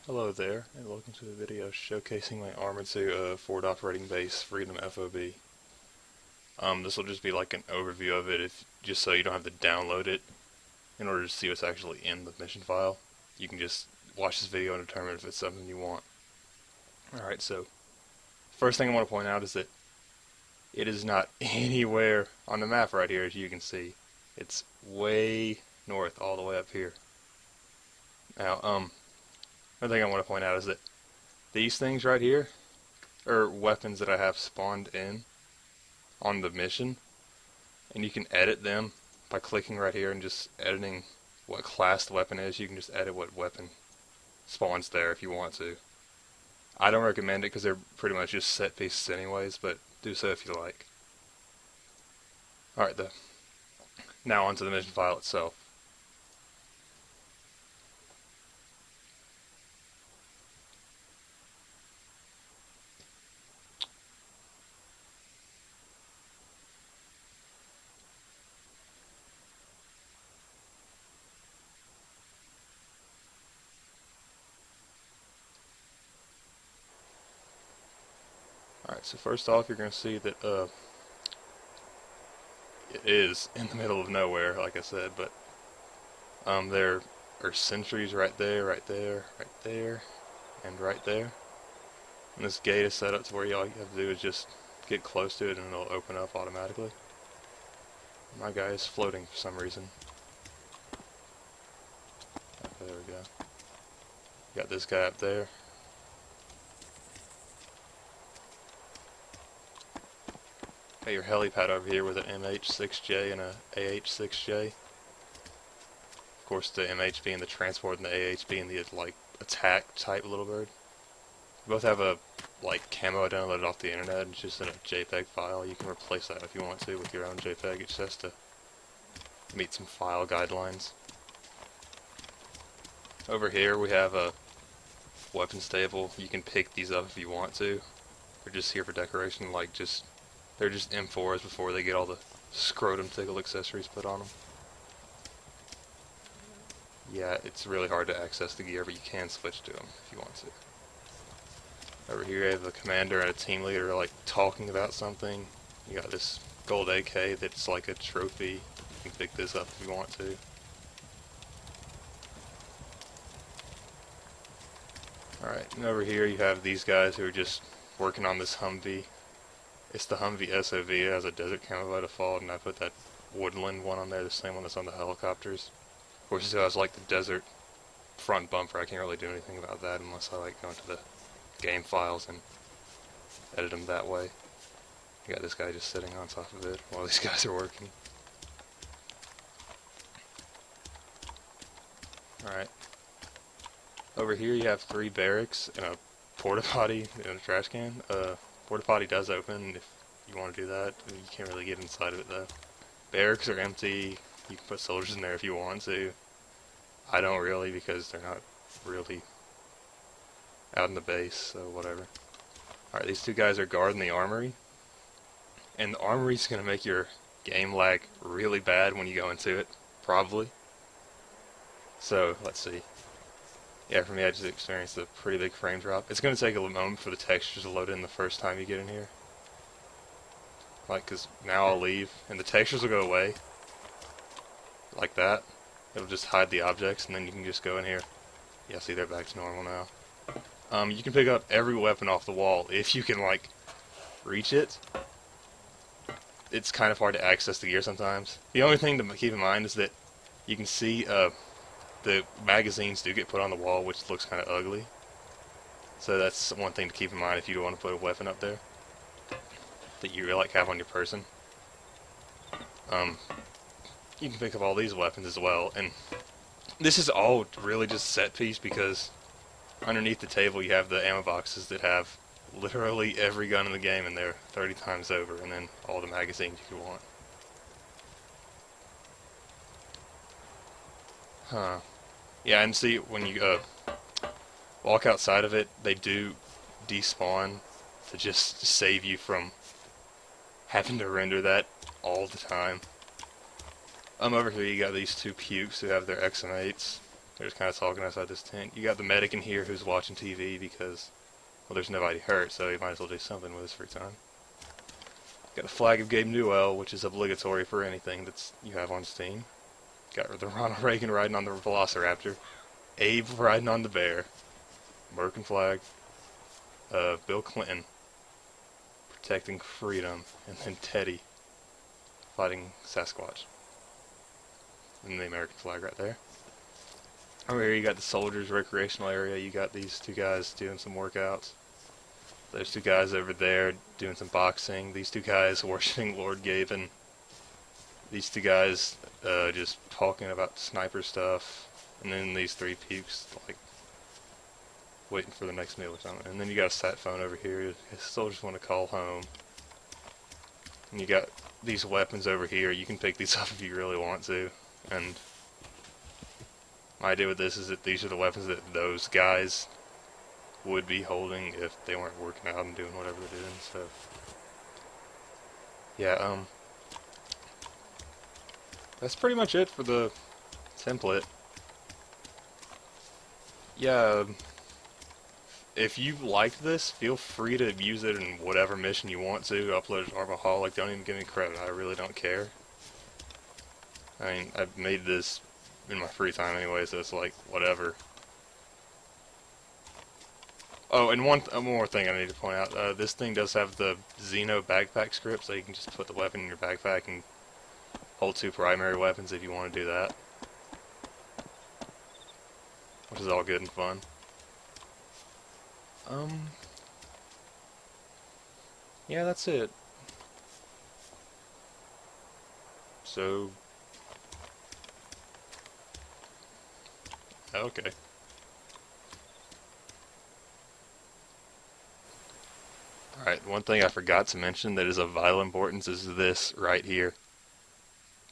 Hello there, and welcome to a video showcasing my ArmA 2 forward operating base Freedom FOB. This will just be like an overview of it, just so you don't have to download it in order to see what's actually in the mission file. You can just watch this video and determine if it's something you want. Alright, so first thing I want to point out is that it is not anywhere on the map right here, as you can see. It's way north, all the way up here. Now, another thing I want to point out is that these things right here are weapons that I have spawned in on the mission, and you can edit them by clicking right here and just editing what class the weapon is. You can just edit what weapon spawns there if you want to. I don't recommend it because they're pretty much just set pieces anyways, but do so if you like. Alright, now onto the mission file itself. Alright, so first off, you're going to see that it is in the middle of nowhere, like I said, but there are sentries right there, right there, right there, and right there. And this gate is set up to where all you have to do is just get close to it and it'll open up automatically. My guy is floating for some reason. Okay, there we go. Got this guy up there. Got your helipad over here with an MH6J and a AH6J. Of course, the MH being the transport and the AH being the like attack type little bird. Both have a like camo downloaded off the internet. It's just in a JPEG file. You can replace that if you want to with your own JPEG. It just has to meet some file guidelines. Over here we have a weapons table. You can pick these up if you want to. They're just here for decoration, they're just M4s before they get all the scrotum tickle accessories put on them. Yeah, it's really hard to access the gear, but you can switch to them if you want to. Over here you have a commander and a team leader like talking about something. You got this gold AK that's like a trophy. You can pick this up if you want to. Alright, and over here you have these guys who are just working on this Humvee. It's the Humvee SOV. It has a desert camo by default, and I put that woodland one on there, the same one that's on the helicopters. Of course, it still has like the desert front bumper. I can't really do anything about that unless I like go into the game files and edit them that way. You got this guy just sitting on top of it while these guys are working. Alright. Over here you have 3 barracks and a porta potty and a trash can. Porta potty does open if you want to do that. You can't really get inside of it though. Barracks are empty. You can put soldiers in there if you want to. I don't really, because they're not really out in the base, so whatever. Alright, these 2 guys are guarding the armory. And the armory's going to make your game lag really bad when you go into it, probably. So, let's see. Yeah, for me I just experienced a pretty big frame drop. It's going to take a moment for the textures to load in the first time you get in here. Like, cause now I'll leave, and the textures will go away. Like that. It'll just hide the objects, and then you can just go in here. Yeah, see, they're back to normal now. You can pick up every weapon off the wall if you can, like, reach it. It's kind of hard to access the gear sometimes. The only thing to keep in mind is that you can see, the magazines do get put on the wall, which looks kind of ugly. So that's one thing to keep in mind if you want to put a weapon up there that you really like have on your person. You can pick up all these weapons as well, and this is all really just set piece because underneath the table you have the ammo boxes that have literally every gun in the game in there 30 times over, and then all the magazines you could want. Huh. Yeah, and see, when you walk outside of it, they do despawn to just save you from having to render that all the time. Over here you got these 2 pukes who have their XM8s. They're just kind of talking outside this tent. You got the medic in here who's watching TV because, well, there's nobody hurt, so he might as well do something with his free time. Got a flag of Gabe Newell, which is obligatory for anything that's you have on Steam. Got the Ronald Reagan riding on the Velociraptor. Abe riding on the bear. American flag. Bill Clinton protecting freedom. And then Teddy fighting Sasquatch. And the American flag right there. Over here you got the soldiers' recreational area. You got these two guys doing some workouts. Those two guys over there doing some boxing. These two guys worshiping Lord Gaven. These two guys just talking about sniper stuff. And then these three pukes like waiting for the next meal or something. And then you got a sat phone over here. Soldiers want to call home. And you got these weapons over here. You can pick these up if you really want to. And my idea with this is that these are the weapons that those guys would be holding if they weren't working out and doing whatever they're doing. So yeah, that's pretty much it for the template. Yeah, if you liked this, feel free to use it in whatever mission you want to. Upload it to ArmA. Like, don't even give me credit. I really don't care. I mean, I made this in my free time anyway, so it's like, whatever. Oh, and one more thing I need to point out. This thing does have the Xeno backpack script, so you can just put the weapon in your backpack and hold two primary weapons if you want to do that. Which is all good and fun. Yeah, that's it. So, okay. Alright, one thing I forgot to mention that is of vital importance is this right here.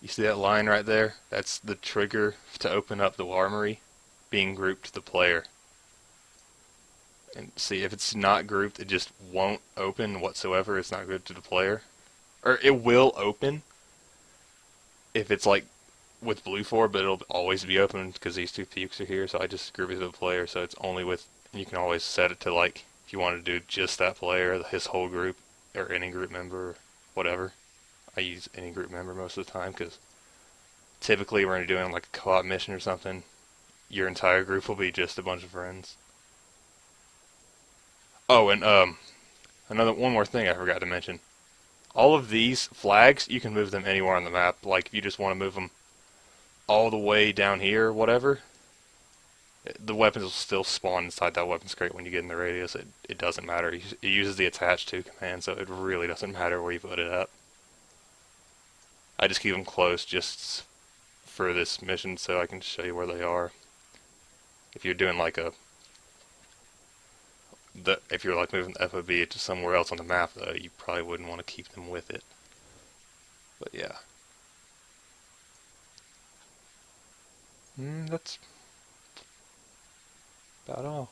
You see that line right there? That's the trigger to open up the Armory being grouped to the player. And see, if it's not grouped, it just won't open whatsoever. It's not grouped to the player. Or it will open if it's like with blue for, but it'll always be open because these two pukes are here. So I just group it to the player, so it's only with. You can always set it to like if you want to do just that player, his whole group, or any group member, or whatever. I use any group member most of the time because typically when you're doing like a co-op mission or something, your entire group will be just a bunch of friends. Oh, and one more thing I forgot to mention. All of these flags, you can move them anywhere on the map. Like if you just want to move them all the way down here, or whatever, the weapons will still spawn inside that weapons crate when you get in the radius. It doesn't matter. It uses the attach to command, so it really doesn't matter where you put it at. I just keep them close just for this mission so I can show you where they are. If you're doing like if you're like moving the FOB to somewhere else on the map, though, you probably wouldn't want to keep them with it. But yeah. That's about all.